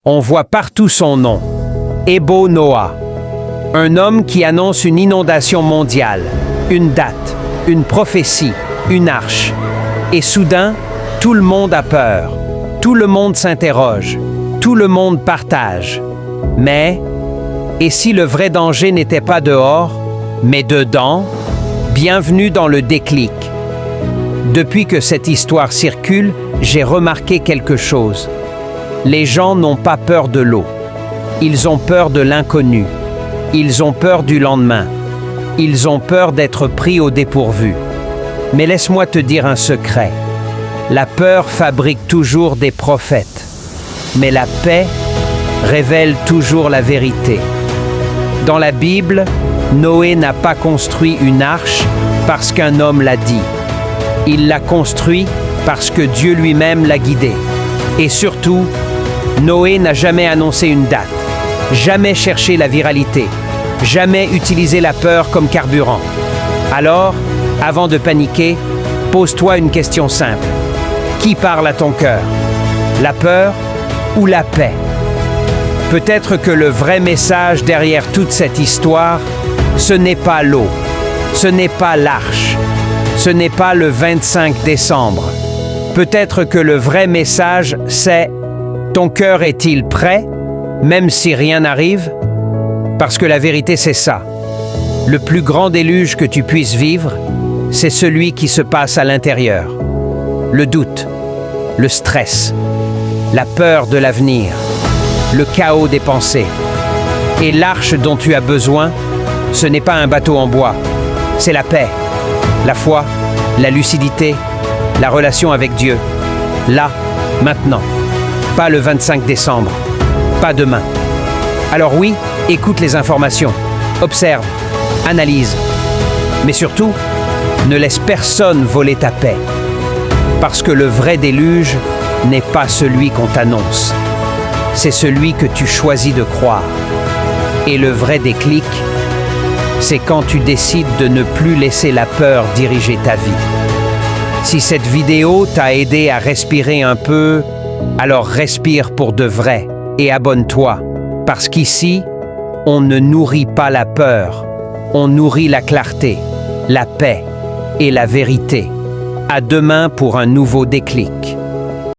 On voit partout son nom, Ebo Noah, un homme qui annonce une inondation mondiale, une date, une prophétie, une arche. Et soudain, tout le monde a peur, tout le monde s'interroge, tout le monde partage. Mais, et si le vrai danger n'était pas dehors, mais dedans? Bienvenue dans le déclic. Depuis que cette histoire circule, j'ai remarqué quelque chose. Les gens n'ont pas peur de l'eau. Ils ont peur de l'inconnu. Ils ont peur du lendemain. Ils ont peur d'être pris au dépourvu. Mais laisse-moi te dire un secret. La peur fabrique toujours des prophètes. Mais la paix révèle toujours la vérité. Dans la Bible, Noé n'a pas construit une arche parce qu'un homme l'a dit. Il l'a construit parce que Dieu lui-même l'a guidé. Et surtout, Noé n'a jamais annoncé une date, jamais cherché la viralité, jamais utilisé la peur comme carburant. Alors, avant de paniquer, pose-toi une question simple. Qui parle à ton cœur? La peur ou la paix? Peut-être que le vrai message derrière toute cette histoire, ce n'est pas l'eau, ce n'est pas l'arche, ce n'est pas le 25 décembre. Peut-être que le vrai message, c'est « Ton cœur est-il prêt, même si rien n'arrive ?» Parce que la vérité, c'est ça. Le plus grand déluge que tu puisses vivre, c'est celui qui se passe à l'intérieur. Le doute, le stress, la peur de l'avenir, le chaos des pensées. Et l'arche dont tu as besoin, ce n'est pas un bateau en bois, c'est la paix, la foi, la lucidité, la relation avec Dieu. Là, maintenant. Pas le 25 décembre, pas demain. Alors oui, écoute les informations, observe, analyse. Mais surtout, ne laisse personne voler ta paix. Parce que le vrai déluge n'est pas celui qu'on t'annonce. C'est celui que tu choisis de croire. Et le vrai déclic, c'est quand tu décides de ne plus laisser la peur diriger ta vie. Si cette vidéo t'a aidé à respirer un peu, alors respire pour de vrai et abonne-toi. Parce qu'ici, on ne nourrit pas la peur, on nourrit la clarté, la paix et la vérité. À demain pour un nouveau déclic.